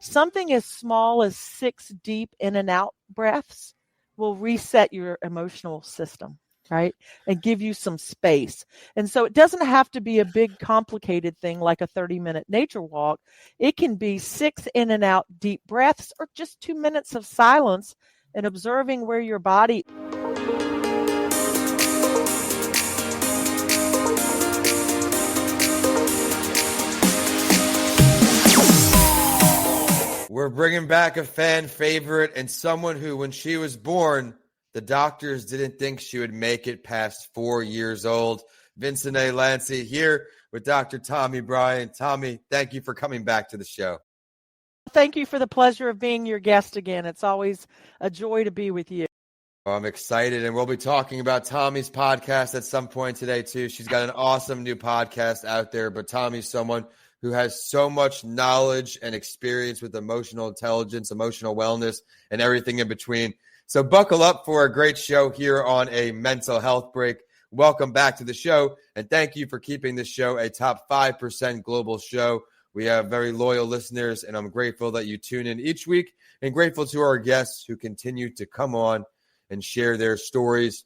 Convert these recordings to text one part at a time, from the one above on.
Something as small as 6 deep in and out breaths will reset your emotional system, right? And give you some space. And so it doesn't have to be a big, complicated thing like a 30-minute nature walk. It can be 6 in and out deep breaths or just 2 minutes of silence and observing where your body. We're bringing back a fan favorite and someone who, when she was born, the doctors didn't think she would make it past 4 years old. Vincent A. Lanci here with Dr. Tomi Bryan. Tomi, thank you for coming back to the show. Thank you for the pleasure of being your guest again. It's always a joy to be with you. Well, I'm excited, and we'll be talking about Tomi's podcast at some point today, too. She's got an awesome new podcast out there, but Tomi's someone who has so much knowledge and experience with emotional intelligence, emotional wellness, and everything in between. So buckle up for a great show here on a mental health break. Welcome back to the show, and thank you for keeping this show a top 5% global show. We have very loyal listeners, and I'm grateful that you tune in each week, and grateful to our guests who continue to come on and share their stories.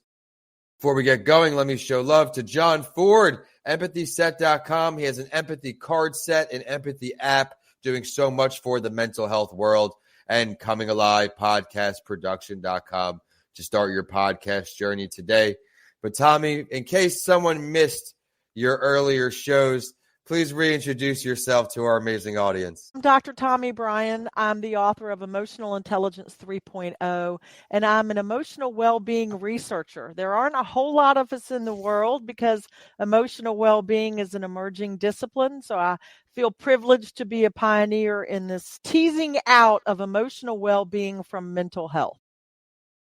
Before we get going, let me show love to John Ford, empathyset.com. He has an empathy card set, an empathy app, doing so much for the mental health world, and Coming Alive podcastproduction.com to start your podcast journey today. But Tomi, in case someone missed your earlier shows, please reintroduce yourself to our amazing audience. I'm Dr. Tomi Bryan. I'm the author of Emotional Intelligence 3.0, and I'm an emotional well-being researcher. There aren't a whole lot of us in the world because emotional well-being is an emerging discipline, so I feel privileged to be a pioneer in this teasing out of emotional well-being from mental health.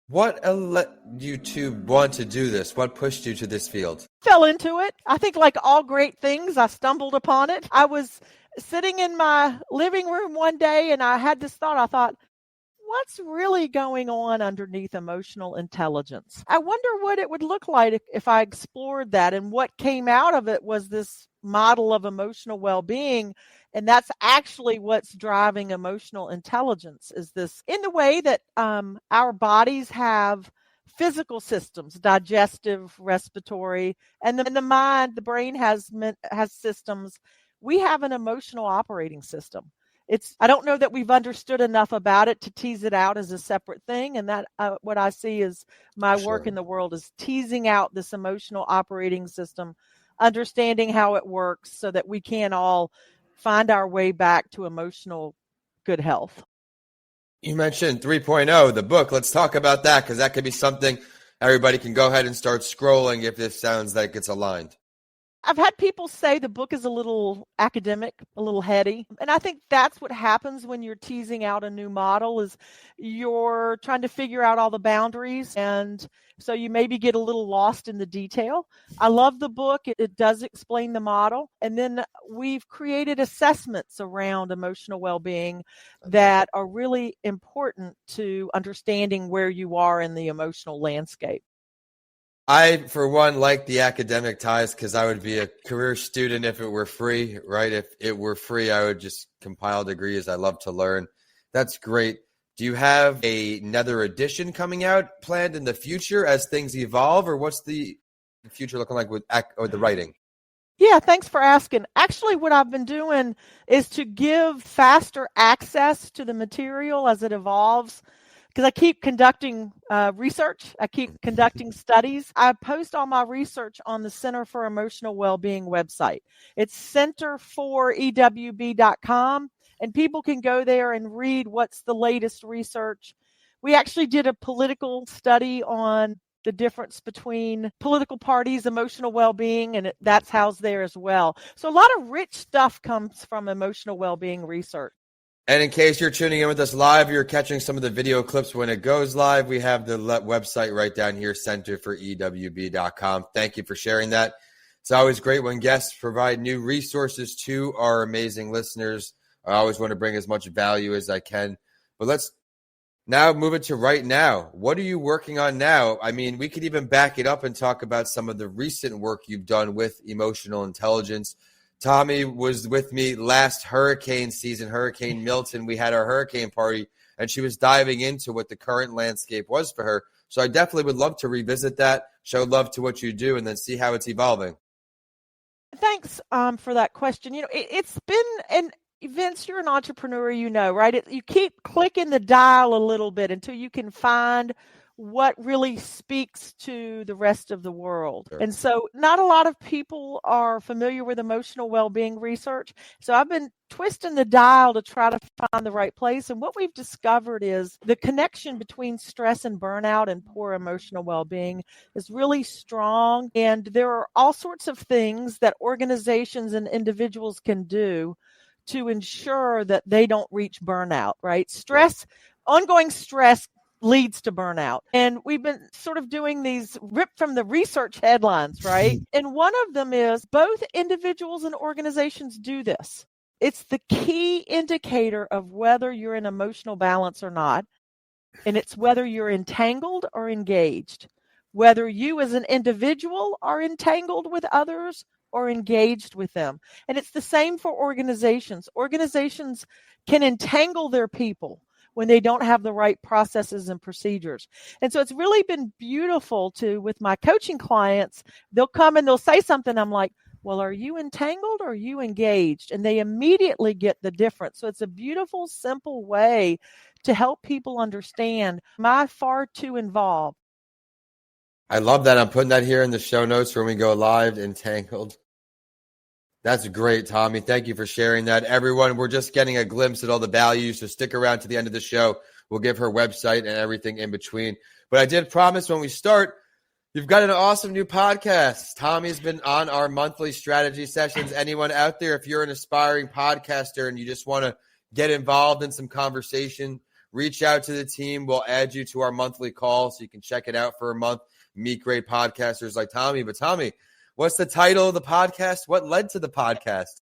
What led you to want to do this? What pushed you to this field? Fell into it. I think like all great things, I stumbled upon it. I was sitting in my living room one day and I had this thought. I thought, what's really going on underneath emotional intelligence? I wonder what it would look like if I explored that. And what came out of it was this model of emotional well-being. And that's actually what's driving emotional intelligence, is this in the way that our bodies have physical systems, digestive, respiratory, and the mind, the brain has systems. We have an emotional operating system. I don't know that we've understood enough about it to tease it out as a separate thing. And that what I see is my work in the world is teasing out this emotional operating system, understanding how it works so that we can all find our way back to emotional good health. You mentioned 3.0, the book. Let's talk about that, because that could be something everybody can go ahead and start scrolling if this sounds like it's aligned. I've had people say the book is a little academic, a little heady. And I think that's what happens when you're teasing out a new model, is you're trying to figure out all the boundaries. And so you maybe get a little lost in the detail. I love the book. It does explain the model. And then we've created assessments around emotional well-being that are really important to understanding where you are in the emotional landscape. I, for one, like the academic ties, because I would be a career student if it were free, right? If it were free, I would just compile degrees. I love to learn. That's great. Do you have another edition coming out planned in the future as things evolve, or what's the future looking like with the writing? Yeah, thanks for asking. Actually, what I've been doing is to give faster access to the material as it evolves, because I keep conducting research. I keep conducting studies. I post all my research on the Center for Emotional Wellbeing website. It's centerforewb.com, and people can go there and read what's the latest research. We actually did a political study on the difference between political parties' emotional well-being, and that's housed there as well. So a lot of rich stuff comes from emotional well-being research. And in case you're tuning in with us live, you're catching some of the video clips when it goes live. We have the website right down here, centerforewb.com. Thank you for sharing that. It's always great when guests provide new resources to our amazing listeners. I always want to bring as much value as I can. But let's now move it to right now. What are you working on now? I mean, we could even back it up and talk about some of the recent work you've done with emotional intelligence. Tomi was with me last hurricane season, Hurricane Milton. We had our hurricane party, and she was diving into what the current landscape was for her. So I definitely would love to revisit that, show love to what you do, and then see how it's evolving. Thanks for that question. It's been, and Vince, you're an entrepreneur, right? You keep clicking the dial a little bit until you can find what really speaks to the rest of the world. Sure. And so not a lot of people are familiar with emotional well-being research. So I've been twisting the dial to try to find the right place. And what we've discovered is the connection between stress and burnout and poor emotional well-being is really strong. And there are all sorts of things that organizations and individuals can do to ensure that they don't reach burnout, right? Ongoing stress leads to burnout. And we've been sort of doing these ripped from the research headlines, right? And one of them is both individuals and organizations do this. It's the key indicator of whether you're in emotional balance or not. And it's whether you're entangled or engaged, whether you as an individual are entangled with others or engaged with them. And it's the same for organizations. Organizations can entangle their people when they don't have the right processes and procedures. And so it's really been beautiful with my coaching clients, they'll come and they'll say something. I'm like, well, are you entangled or are you engaged? And they immediately get the difference. So it's a beautiful, simple way to help people understand, am I far too involved? I love that. I'm putting that here in the show notes when we go live, entangled. That's great, Tomi. Thank you for sharing that. Everyone, we're just getting a glimpse at all the values, so stick around to the end of the show. We'll give her website and everything in between. But I did promise when we start, you've got an awesome new podcast. Tomi's been on our monthly strategy sessions. Anyone out there, if you're an aspiring podcaster and you just want to get involved in some conversation, reach out to the team. We'll add you to our monthly call so you can check it out for a month, meet great podcasters like Tomi. But Tomi, what's the title of the podcast? What led to the podcast?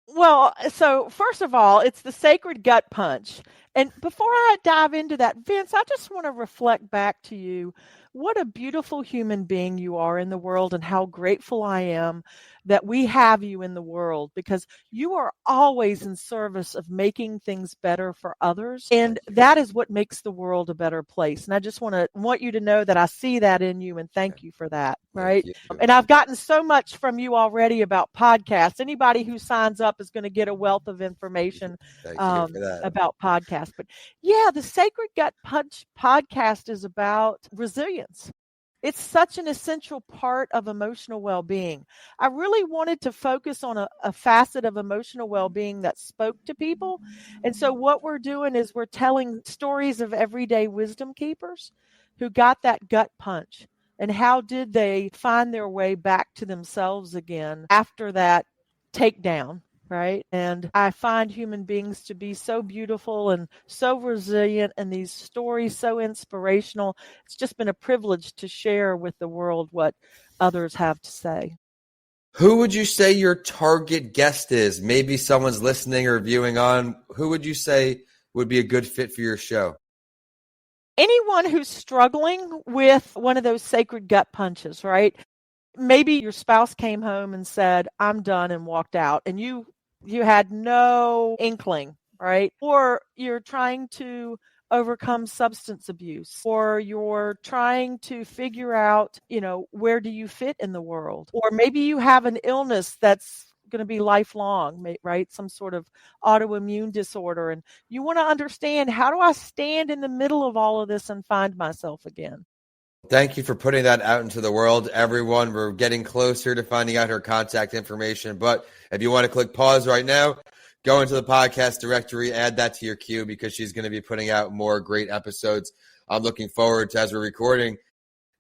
Well, so first of all, it's the Sacred Gut Punch. And before I dive into that, Vince, I just want to reflect back to you what a beautiful human being you are in the world and how grateful I am that we have you in the world, because you are always in service of making things better for others. And that is what makes the world a better place. And I just want you to know that I see that in you and thank you for that. Right. And I've gotten so much from you already about podcasts. Anybody who signs up is going to get a wealth of information about podcasts. But yeah, the Sacred Gut Punch podcast is about resilience. It's such an essential part of emotional well-being. I really wanted to focus on a facet of emotional well-being that spoke to people. And so what we're doing is we're telling stories of everyday wisdom keepers who got that gut punch. And how did they find their way back to themselves again after that takedown? Right. And I find human beings to be so beautiful and so resilient, and these stories so inspirational. It's just been a privilege to share with the world what others have to say. Who would you say your target guest is? Maybe someone's listening or viewing on. Who would you say would be a good fit for your show? Anyone who's struggling with one of those sacred gut punches, right? Maybe your spouse came home and said, I'm done, and walked out, and you had no inkling, right? Or you're trying to overcome substance abuse, or you're trying to figure out, where do you fit in the world? Or maybe you have an illness that's going to be lifelong, right? Some sort of autoimmune disorder. And you want to understand, how do I stand in the middle of all of this and find myself again? Thank you for putting that out into the world, everyone. We're getting closer to finding out her contact information. But if you want to click pause right now, go into the podcast directory, add that to your queue, because she's going to be putting out more great episodes. I'm looking forward to, as we're recording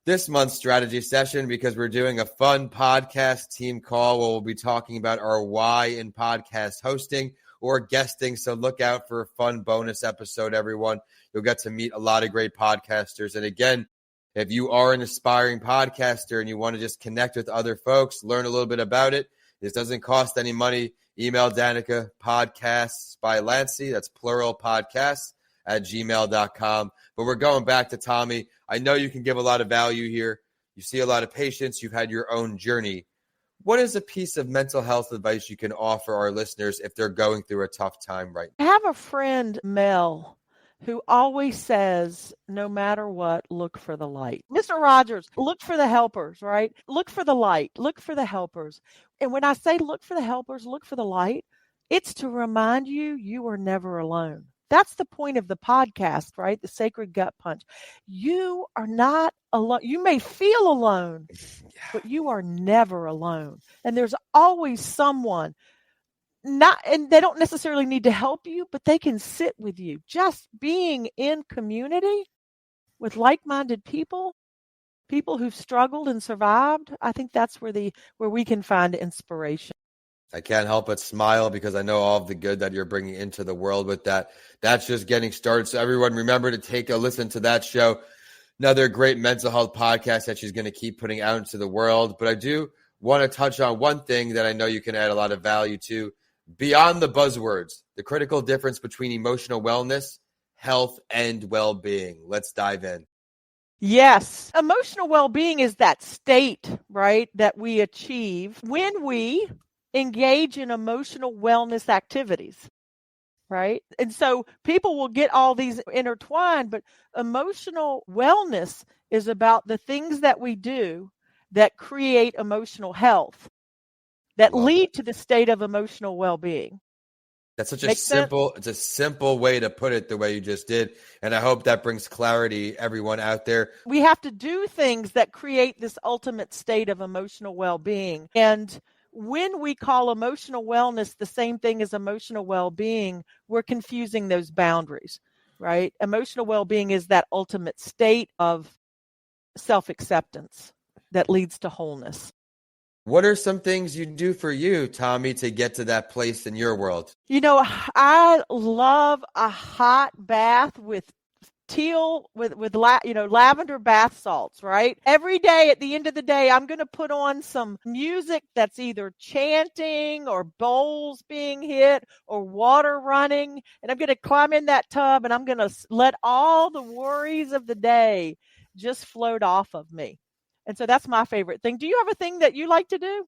this month's strategy session, because we're doing a fun podcast team call where we'll be talking about our why in podcast hosting or guesting. So look out for a fun bonus episode, everyone. You'll get to meet a lot of great podcasters. And again, if you are an aspiring podcaster and you want to just connect with other folks, learn a little bit about it, this doesn't cost any money. Email Danica podcasts by Lanci, that's plural podcasts, @gmail.com. But we're going back to Tomi. I know you can give a lot of value here. You see a lot of patients. You've had your own journey. what is a piece of mental health advice you can offer our listeners if they're going through a tough time right I have a friend, Mel, who always says, no matter what, look for the light. Mr. Rogers, look for the helpers, right? Look for the light, look for the helpers. And when I say look for the helpers, look for the light, it's to remind you you are never alone. That's the point of the podcast, right? The sacred gut punch. You are not alone. You may feel alone, but you are never alone. And there's always someone, and they don't necessarily need to help you, but they can sit with you. Just being in community with like-minded people who've struggled and survived, I think that's where we can find inspiration. I can't help but smile because I know all of the good that you're bringing into the world with that. That's just getting started. So everyone, remember to take a listen to that show. Another great mental health podcast that she's going to keep putting out into the world. But I do want to touch on one thing that I know you can add a lot of value to. Beyond the buzzwords, the critical difference between emotional wellness, health, and well-being. Let's dive in. Yes. Emotional well-being is that state, right, that we achieve when we engage in emotional wellness activities, right? And so people will get all these intertwined, but emotional wellness is about the things that we do that create emotional health, that lead to the state of emotional well-being. That's such a simple way to put it the way you just did. And I hope that brings clarity, everyone out there. We have to do things that create this ultimate state of emotional well-being. And when we call emotional wellness the same thing as emotional well-being, we're confusing those boundaries, right? Emotional well-being is that ultimate state of self-acceptance that leads to wholeness. What are some things you do for you, Tomi, to get to that place in your world? You know, I love a hot bath with lavender bath salts, right? Every day at the end of the day, I'm going to put on some music that's either chanting or bowls being hit or water running. And I'm going to climb in that tub and I'm going to let all the worries of the day just float off of me. And so that's my favorite thing. Do you have a thing that you like to do?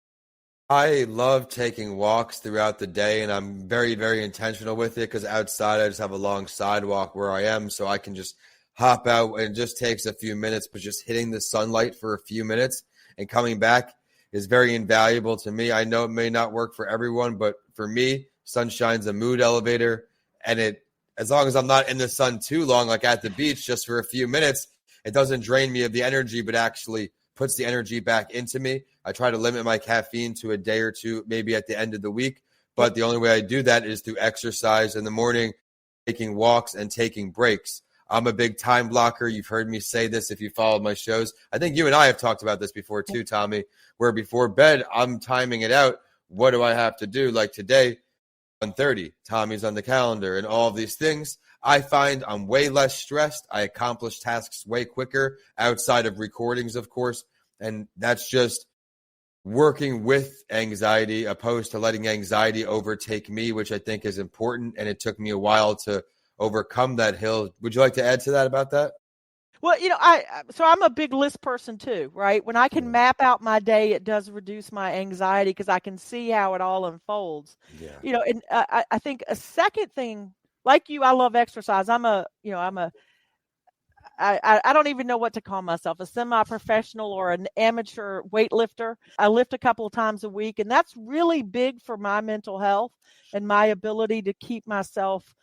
I love taking walks throughout the day, and I'm very, very intentional with it because outside I just have a long sidewalk where I am, so I can just hop out, and it just takes a few minutes, but just hitting the sunlight for a few minutes and coming back is very invaluable to me. I know it may not work for everyone, but for me, sunshine's a mood elevator, and as long as I'm not in the sun too long, like at the beach, just for a few minutes, it doesn't drain me of the energy, but actually puts the energy back into me. I try to limit my caffeine to a day or two, maybe at the end of the week. But the only way I do that is through exercise in the morning, taking walks and taking breaks. I'm a big time blocker. You've heard me say this if you followed my shows. I think you and I have talked about this before too, Tomi, where before bed, I'm timing it out. What do I have to do? Like today, 1:30, Tomi's on the calendar and all of these things. I find I'm way less stressed. I accomplish tasks way quicker outside of recordings, of course. And that's just working with anxiety opposed to letting anxiety overtake me, which I think is important. And it took me a while to overcome that hill. Would you like to add to that about that? Well, I'm a big list person too, right? When I can map out my day, it does reduce my anxiety because I can see how it all unfolds. Yeah. And I think a second thing, like you, I love exercise. I don't even know what to call myself, a semi-professional or an amateur weightlifter. I lift a couple of times a week, and that's really big for my mental health and my ability to keep myself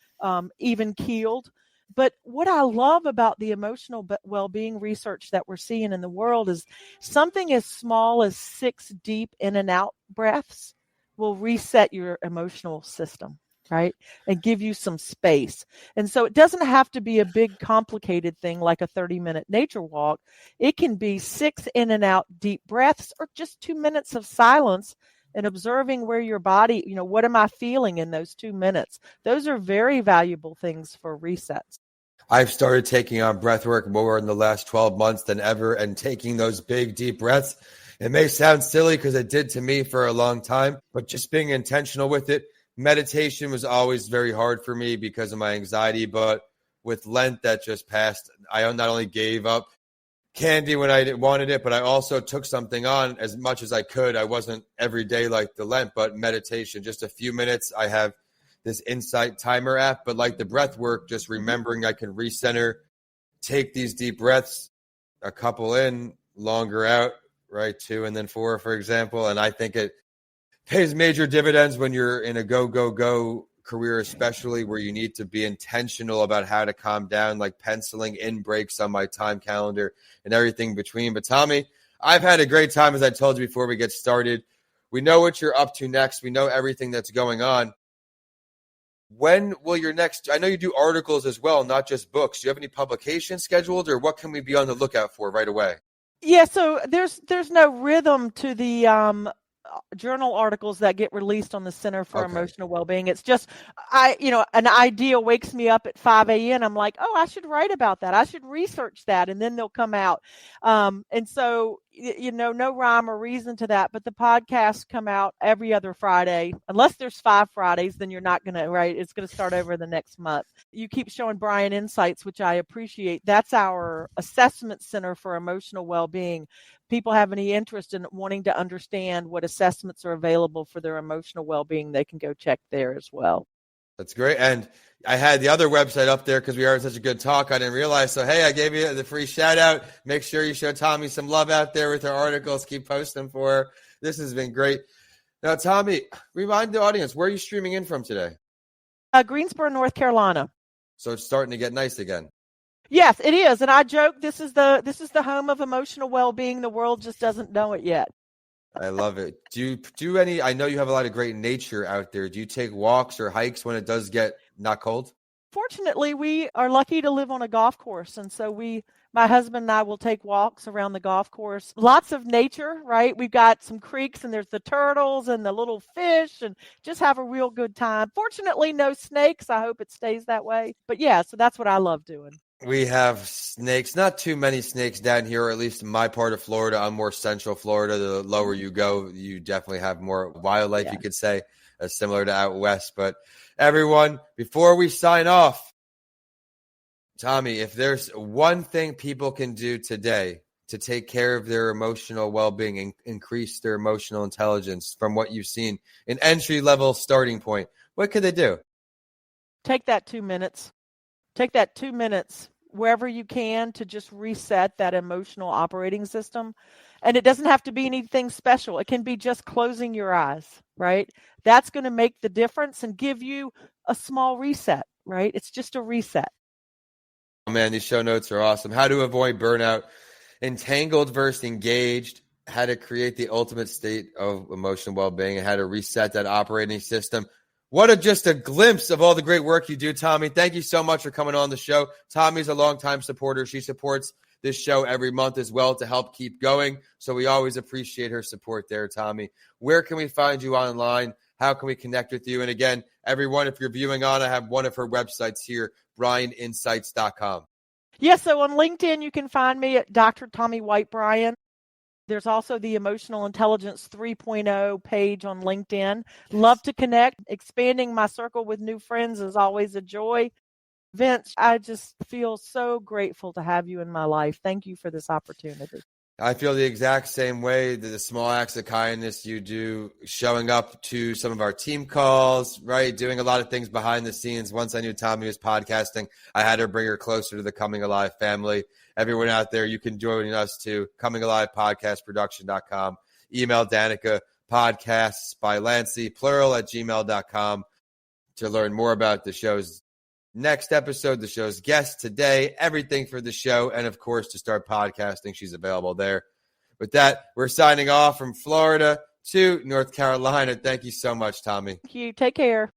even keeled. But what I love about the emotional well-being research that we're seeing in the world is something as small as 6 deep in and out breaths will reset your emotional system, right? And give you some space. And so it doesn't have to be a big, complicated thing like a 30-minute nature walk. It can be 6 in and out deep breaths or just 2 minutes of silence and observing where your body, what am I feeling in those 2 minutes? Those are very valuable things for resets. I've started taking on breath work more in the last 12 months than ever and taking those big, deep breaths. It may sound silly because it did to me for a long time, but just being intentional with it. Meditation was always very hard for me because of my anxiety, but with Lent that just passed, I not only gave up candy when I wanted it, but I also took something on as much as I could. I wasn't every day like the Lent, but meditation, just a few minutes. I have this Insight timer app, but like the breath work, just remembering I can recenter, take these deep breaths, a couple in, longer out, right? 2 and then 4, for example. And I think it pays major dividends when you're in a go career, especially where you need to be intentional about how to calm down, like penciling in breaks on my time calendar and everything between. But Tomi, I've had a great time, as I told you before we get started. We know what you're up to next. We know everything that's going on. When will your next, I know you do articles as well, not just books. Do you have any publications scheduled, or what can we be on the lookout for right away? Yeah, so there's no rhythm to the journal articles that get released on the Center for Emotional Wellbeing. It's just, an idea wakes me up at 5 a.m. I'm like, oh, I should write about that. I should research that. And then they'll come out. And so, no rhyme or reason to that. But the podcasts come out every other Friday. Unless there's 5 Fridays, then you're not going to, right? It's going to start over the next month. You keep showing Bryan Insights, which I appreciate. That's our assessment center for emotional well-being. People have any interest in wanting to understand what assessments are available for their emotional well-being, they can go check there as well. That's great. And I had the other website up there because we had such a good talk. I didn't realize. So, hey, I gave you the free shout out. Make sure you show Tomi some love out there with her articles. Keep posting for her. This has been great. Now, Tomi, remind the audience, where are you streaming in from today? Greensboro, North Carolina. So it's starting to get nice again. Yes, it is. And I joke, this is the home of emotional well-being. The world just doesn't know it yet. I love it. Do you do any, I know you have a lot of great nature out there. Do you take walks or hikes when it does get not cold? Fortunately, we are lucky to live on a golf course. And so my husband and I will take walks around the golf course. Lots of nature, right? We've got some creeks and there's the turtles and the little fish and just have a real good time. Fortunately, no snakes. I hope it stays that way. But yeah, so that's what I love doing. We have snakes, not too many snakes down here, or at least in my part of Florida. I'm more central Florida. The lower you go, you definitely have more wildlife, you could say, similar to out west. But everyone, before we sign off, Tomi, if there's one thing people can do today to take care of their emotional well-being and increase their emotional intelligence from what you've seen, an entry-level starting point, what could they do? Take that 2 minutes. Take that 2 minutes wherever you can to just reset that emotional operating system. And it doesn't have to be anything special. It can be just closing your eyes, right? That's going to make the difference and give you a small reset, right? It's just a reset. Oh, man, these show notes are awesome. How to avoid burnout, entangled versus engaged, how to create the ultimate state of emotional well-being, and how to reset that operating system. What just a glimpse of all the great work you do, Tomi. Thank you so much for coming on the show. Tomi's a longtime supporter. She supports this show every month as well to help keep going. So we always appreciate her support there, Tomi. Where can we find you online? How can we connect with you? And again, everyone, if you're viewing on, I have one of her websites here, bryaninsights.com. Yes, so on LinkedIn, you can find me at Dr. Tomi White Bryan. There's also the Emotional Intelligence 3.0 page on LinkedIn. Love to connect. Expanding my circle with new friends is always a joy. Vince, I just feel so grateful to have you in my life. Thank you for this opportunity. I feel the exact same way. The small acts of kindness you do, showing up to some of our team calls, right? Doing a lot of things behind the scenes. Once I knew Tomi was podcasting, I had to bring her closer to the Coming Alive family. Everyone out there, you can join us too. ComingAlivePodcastProduction.com. Email Danica, podcasts by Lanci, plural @gmail.com to learn more about the show's next episode, the show's guest today, everything for the show, and of course to start podcasting. She's available there. With that, we're signing off from Florida to North Carolina. Thank you so much, Tomi. Thank you. Take care.